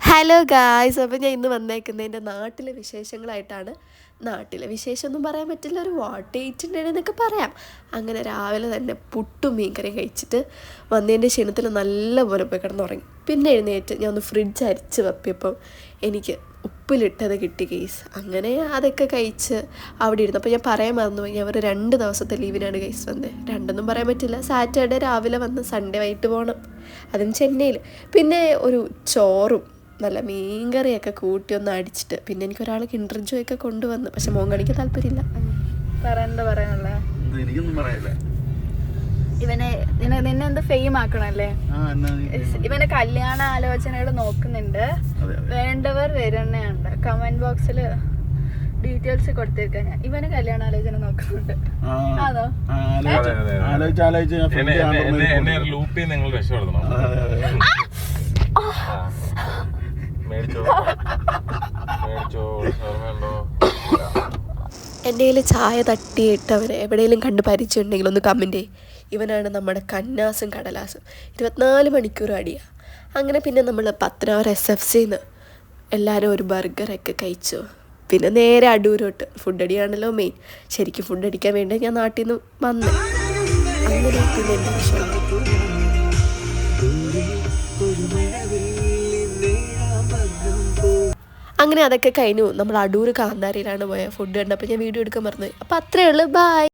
Hello guys, അപ്പോൾ ഞാൻ ഇന്ന് വന്നേക്കുന്നത് എൻ്റെ നാട്ടിലെ വിശേഷങ്ങളായിട്ടാണ്. നാട്ടിലെ വിശേഷമൊന്നും പറയാൻ പറ്റില്ല, ഒരു വാട്ട് ഈറ്റുണ്ടെന്നൊക്കെ പറയാം. അങ്ങനെ രാവിലെ തന്നെ പുട്ടും മീൻകറിയും കഴിച്ചിട്ട് വന്നതിൻ്റെ ക്ഷീണത്തിൽ നല്ലപോലെ പോയി കിടന്നുറങ്ങി. പിന്നെ എഴുന്നേറ്റ് ഞാൻ ഒന്ന് ഫ്രിഡ്ജ് അരിച്ച് വെപ്പിയപ്പം എനിക്ക് ഉപ്പിലിട്ടത് കിട്ടി ഗൈസ്. അങ്ങനെ അതൊക്കെ കഴിച്ച് അവിടെ ഇരുന്നു. അപ്പോൾ ഞാൻ പറയാൻ മറന്നുപോയി, ഞാൻ ഒരു 2 ദിവസത്തെ ലീവിനാണ് ഗൈസ് വന്നത്. രണ്ടൊന്നും പറയാൻ പറ്റില്ല. സാറ്റർഡേ രാവിലെ വന്ന് സൺഡേ വൈകിട്ട് പോകണം, അതും ചെന്നൈയിൽ. പിന്നെ ഒരു ചോറും നല്ല മീൻകറിയൊക്കെ കൂട്ടി ഒന്ന് അടിച്ചിട്ട് പിന്നെ എനിക്കൊരാൾ കിൻഡർ ജോയ് ഒക്കെ കൊണ്ടുവന്ന്. പക്ഷെ മോൻ കണിക്ക് താല്പര്യമില്ല. പറയാനുള്ള ഇവനെ നിന്നെ എന്ത് ഫെയിം ആക്കണല്ലേ? ഇവന് കല്യാണ ആലോചനകൾ നോക്കുന്നുണ്ട്, വേണ്ടവർ വരുന്നുണ്ട്. കമന്റ് ബോക്സിൽ ഡീറ്റെയിൽസ് കൊടുത്തിരിക്കാൻ. ഞാൻ ഇവന് കല്യാണ ആലോചന നോക്കുന്നുണ്ട്. അതോ എൻ്റെ കയ്യിൽ ചായ തട്ടിയിട്ട് അവനെ എവിടെയെങ്കിലും കണ്ട് പരിചയമുണ്ടെങ്കിൽ ഒന്ന് കമൻറ്റ് ചെയ്യും. ഇവനാണ് നമ്മുടെ കന്നാസും കടലാസും, 24 മണിക്കൂർ അടിയാണ്. അങ്ങനെ പിന്നെ നമ്മൾ പത്തനാപുരം SFCന്ന് എല്ലാവരും ഒരു ബർഗറൊക്കെ കഴിച്ചു. പിന്നെ നേരെ അടൂരോട്ട്. ഫുഡ് അടിയാണല്ലോ മെയിൻ. ശരിക്കും ഫുഡ് അടിക്കാൻ വേണ്ടി ഞാൻ നാട്ടിൽ നിന്ന് വന്നു. അങ്ങനെ പിന്നെ എൻ്റെ വിഷയം അങ്ങനെ അതൊക്കെ കഴിഞ്ഞു. നമ്മൾ അടൂർ കാന്താരിയിലാണ് പോയത്. ഫുഡ് കണ്ടപ്പോൾ ഞാൻ വീഡിയോ എടുക്കാൻ മറന്നുപോയി. അപ്പോൾ അത്രയേ ഉള്ളൂ. ബൈ.